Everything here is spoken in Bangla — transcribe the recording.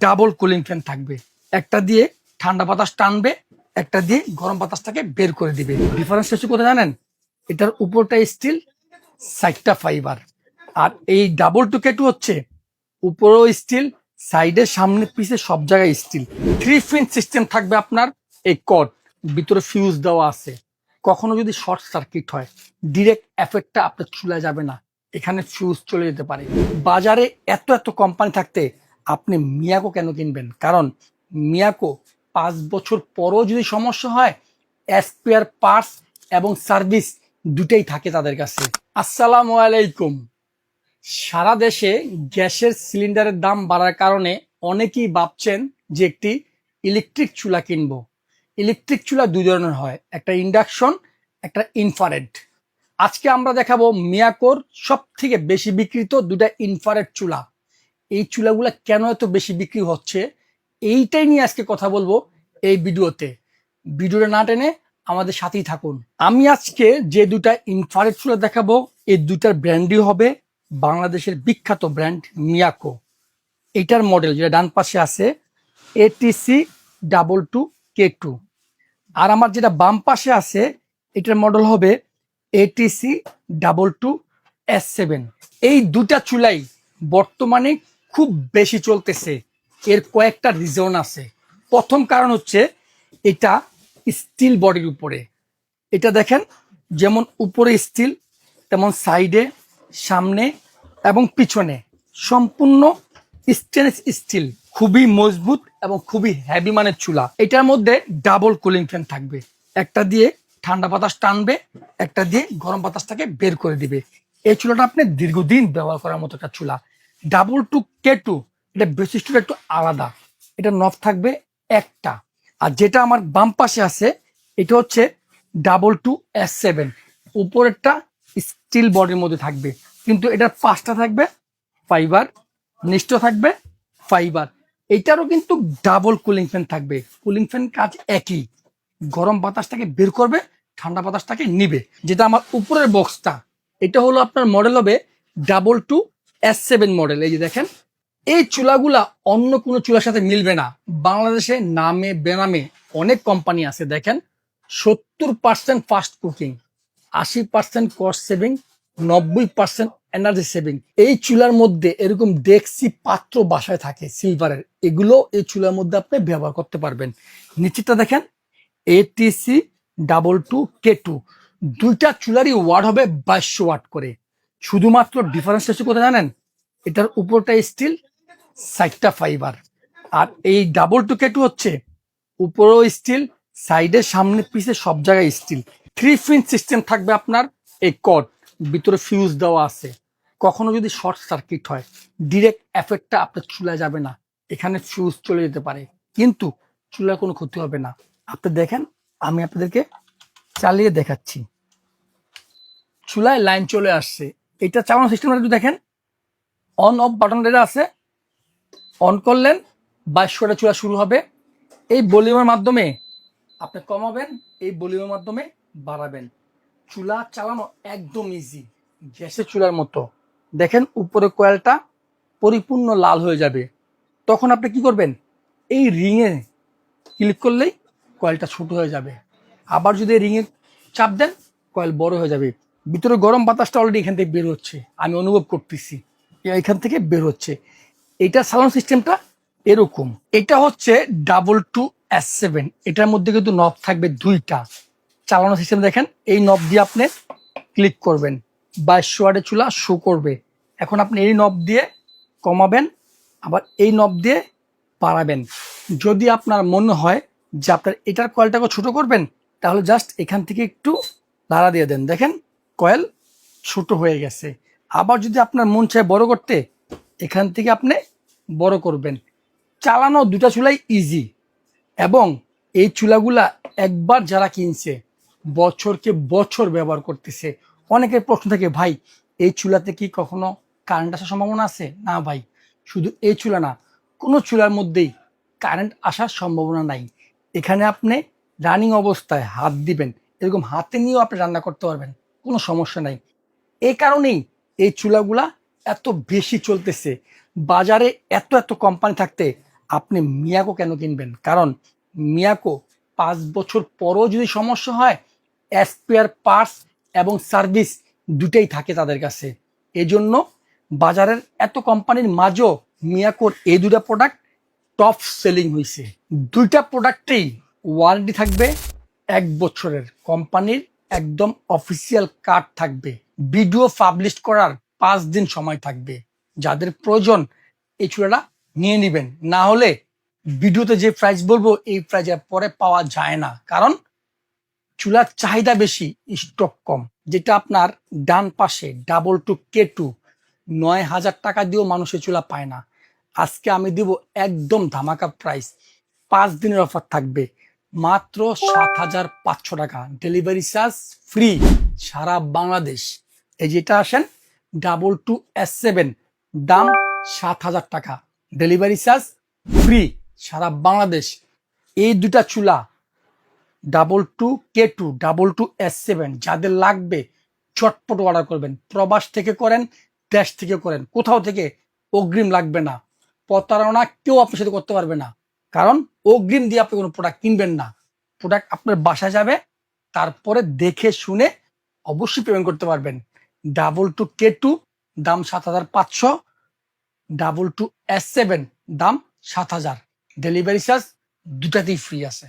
ডাবল কুলিং ফ্যান থাকবে। একটা দিয়ে ঠান্ডা বাতাস টানবে, একটা দিয়ে গরম বাতাসটাকে বের করে দিবে। ডিফারেন্স হচ্ছে কোথায় জানেন? এটার উপরটা স্টিল, সাইডটা ফাইবার। আর এই ডাবল টুকেটু হচ্ছে উপরেও স্টিল, সাইডে সামনে পিছে সব জায়গায় স্টিল। 3 পিন সিস্টেম থাকবে আপনার। এই কর্ড ভিতরে ফিউজ দেওয়া আছে। কখনো যদি শর্ট সার্কিট হয়, ডিরেক্ট এফেক্টটা আপনার চুলা যাবে না, এখানে ফিউজ চলে যেতে পারে। বাজারে এত এত কোম্পানি থাকতে আপনি মিয়াকো কেন কিনবেন? কারণ মিয়াকো 5 বছর পরও যদি সমস্যা হয়, স্পেয়ার পার্টস এবং সার্ভিস দুটেই থাকে তাদের কাছে। আসসালামু আলাইকুম। সারা দেশে গ্যাসের সিলিন্ডারের দাম বাড়ার কারণে অনেকেই ভাবছেন যে একটি ইলেকট্রিক চুলা কিনবো। ইলেকট্রিক চুলা দুই ধরনের হয়, একটা ইন্ডাকশন, একটা ইনফ্রারেড। আজকে আমরা দেখাবো মিয়াকোর সব থেকে বেশি বিক্রিত দুটা ইনফ্রারেড চুলা। এই চুলাগুলা কেন এত বেশি বিক্রি হচ্ছে, এইটাই নিয়ে আজকে কথা বলবো এই ভিডিওতে। ভিডিওটা না টেনে আমাদের সাথেই থাকুন। আমি আজকে যে দুটা ইনফ্রারেড চুলা দেখাবো, এই দুটার ব্র্যান্ডই হবে বাংলাদেশের বিখ্যাত ব্র্যান্ড মিয়াকো। এটার মডেল যেটা ডান পাশে আছে ATC22K2, আর আমার যেটা বাম পাশে আছে এটার মডেল হবে ATC22S7। এই দুটা চুলাই বর্তমানে খুব বেশি চলতেছে। এর কয়েকটা রিজন আছে। প্রথম কারণ হচ্ছে এটা স্টিল বডির উপরে। এটা দেখেন, যেমন উপরে স্টিল তেমন সাইডে, সামনে এবং পিছনে সম্পূর্ণ স্টেনলেস স্টিল। খুবই মজবুত এবং খুবই হেভি মানের চুলা। এটার মধ্যে ডাবল কুলিং ফ্যান থাকবে। একটা দিয়ে ঠান্ডা বাতাস টানবে, একটা দিয়ে গরম বাতাসটাকে বের করে দিবে। এই চুলাটা আপনি দীর্ঘদিন ব্যবহার করার মতো একটা চুলা। ডাবল টু K2 এটা বৈশিষ্ট্যটা একটু আলাদা। এটা নব থাকবে একটা। আর যেটা আমার বাম পাশে আছে এটা হচ্ছে ডাবল টু S7। উপরেরটা স্টিল বডির মধ্যে থাকবে, কিন্তু এটার পাশটা থাকবে ফাইবার, নিচটা থাকবে ফাইবার। এটারও কিন্তু ডাবল কুলিং ফ্যান থাকবে। কুলিং ফ্যান কাজ একই, গরম বাতাসটাকে বের করবে, ঠান্ডা বাতাসটাকে নিবে। যেটা আমার উপরের বক্সটা, এটা হলো আপনার মডেল হবে ডাবল টু S7 মডেল। এই যে দেখেন, এই চুলাগুলা অন্য কোনো চুলার সাথে মিলবে না। বাংলাদেশে নামে বেনামে অনেক কোম্পানি আছে। দেখেন, 70% fast cooking, 80% cost saving, 90% energy saving. এই চুলার মধ্যে এরকম ডেক্সি পাত্র বাসায় থাকে সিলভারের, এগুলো এই চুলার মধ্যে আপনি ব্যবহার করতে পারবেন। নিচেরটা দেখেন, ATC22K2। দুইটা চুলারই ওয়াট হবে 2200 ওয়াট করে। শুধুমাত্র ডিফারেন্স হচ্ছে কোথায় জানেন? এটার উপরটা স্টিল, সাইডটা ফাইবার। আর এই ডাবল টু K2 হচ্ছে উপরেও স্টিল, সাইডে সামনে পিছে সব জায়গায় স্টিল। 3 পিন সিস্টেম থাকবে আপনার। এই কর্ড ভিতরে ফিউজ দেওয়া আছে। কখনো যদি শর্ট সার্কিট হয়, ডিরেক্ট এফেক্টটা আপনার চুলায় যাবে না, এখানে ফিউজ চলে যেতে পারে, কিন্তু চুলার কোনো ক্ষতি হবে না। আপনি দেখেন, আমি আপনাদেরকে চালিয়ে দেখাচ্ছি। চুলায় লাইন চলে আসছে। এটা চালানো সিস্টেমটা একটু দেখেন, অন অফ বাটন যেটা আছে, অন করলেন 2200টা চুলা শুরু হবে। এই ভলিউমের মাধ্যমে আপনি কমাবেন, এই ভলিউমের মাধ্যমে বাড়াবেন। চুলা চালানো একদম ইজি, গ্যাসের চুলার মতো। দেখেন, উপরে কয়েলটা পরিপূর্ণ লাল হয়ে যাবে। তখন আপনি কি করবেন? এই রিংয়ে ক্লিক করলেই কয়েলটা ছোট হয়ে যাবে। আবার যদি রিংয়ে চাপ দেন, কয়েল বড় হয়ে যাবে। ভিতরে গরম বাতাসটা অলরেডি এখান থেকে বের হচ্ছে, আমি অনুভব করতেছি এখান থেকে বের হচ্ছে। এইটা সাউন্ড সিস্টেমটা এরকম। এটা হচ্ছে ডাবল টু S7। এটার মধ্যে কিন্তু নব থাকবে দুইটা। চালানো সিস্টেম দেখেন, এই নব দিয়ে আপনি ক্লিক করবেন, 2200 ওয়াটের চুলা শো করবে। এখন আপনি এই নব দিয়ে কমাবেন, আবার এই নব দিয়ে বাড়াবেন। যদি আপনার মনে হয় যে আপনার এটার কয়েলটাকে ছোট করবেন, তাহলে জাস্ট এখান থেকে একটু নাড়া দিয়ে দেন। দেখেন, কয়েল ছোট হয়ে গেছে। আবার যদি আপনার মন চায় বড় করতে, এখান থেকে আপনি বড় করবেন। চালানো দুটা চুলাই ইজি, এবং এই চুলাগুলা একবার যারা কিনছে বছরকে বছর ব্যবহার করতেছে। অনেকের প্রশ্ন থাকে, ভাই এই চুলাতে কি কখনো কারেন্ট আসার সম্ভাবনা আছে? না ভাই, শুধু এই চুলা না, কোনো চুলার মধ্যেই কারেন্ট আসার সম্ভাবনা নাই। এখানে আপনি রানিং অবস্থায় হাত দিবেন, এরকম হাতে নিয়েও আপনি রান্না করতে পারবেন, কোনো সমস্যা নাই। এই কারণেই এই চুলাগুলা এত বেশি চলতেছে। বাজারে এত এত কোম্পানি থাকতে আপনি মিয়াকো কেন কিনবেন? কারণ মিয়াকো 5 বছর পরও যদি সমস্যা হয়, স্পেয়ার পার্টস এবং সার্ভিস দুটাই থাকে তাদের কাছে। এজন্য বাজারের এত কোম্পানির মাঝেও মিয়াকোর এই দুটা প্রোডাক্ট টপ সেলিং হয়েছে। দুইটা প্রোডাক্টেই ওয়ারেন্টি থাকবে 1 বছরের, কোম্পানির একদম অফিসিয়াল কার্ড থাকবে, ভিডিও পাবলিশ করার 5 দিন সময় থাকবে। যাদের প্রয়োজন এই চুলাটা নিয়ে নেবেন, না হলে ভিডিওতে যে প্রাইস বলবো এই প্রাইজে পরে পাওয়া যায় না, কারণ চুলার চাহিদা বেশি, স্টক কম। যেটা আপনার ডান পাশে ডাবল 2 K2 9,000 টাকা দিয়েও মানুষের চুলা পায় না। আজকে আমি দিব একদম ধামাকা প্রাইস, 5 দিনের অফার থাকবে, মাত্র 7,500 টাকা, ডেলিভারি চার্জ ফ্রি সারা বাংলাদেশ। এই যেটা আসেন ডাবল 2 S7, দাম 7,000 টাকা, ডেলিভারি চার্জ ফ্রি সারা বাংলাদেশ। এই দুটা চুলা ডাবল 2 K2, ডাবল 2 S7 যাদের লাগবে চটপট অর্ডার করবেন। প্রবাস থেকে করেন, দেশ থেকে করেন, কোথাও থেকে অগ্রিম লাগবে না। প্রতারণা কেউ আপনার সাথে করতে পারবে না, কারণ অগ্রিম দিয়ে আপনি কোনো প্রোডাক্ট কিনবেন না। প্রোডাক্ট আপনার বাসায় যাবে, তারপরে দেখে শুনে অবশ্যই পেমেন্ট করতে পারবেন। ডাবল 2 K2 দাম 7,500, ডাবল 2 S7 দাম 7,000, ডেলিভারি চার্জ দুটাতেই ফ্রি আছে।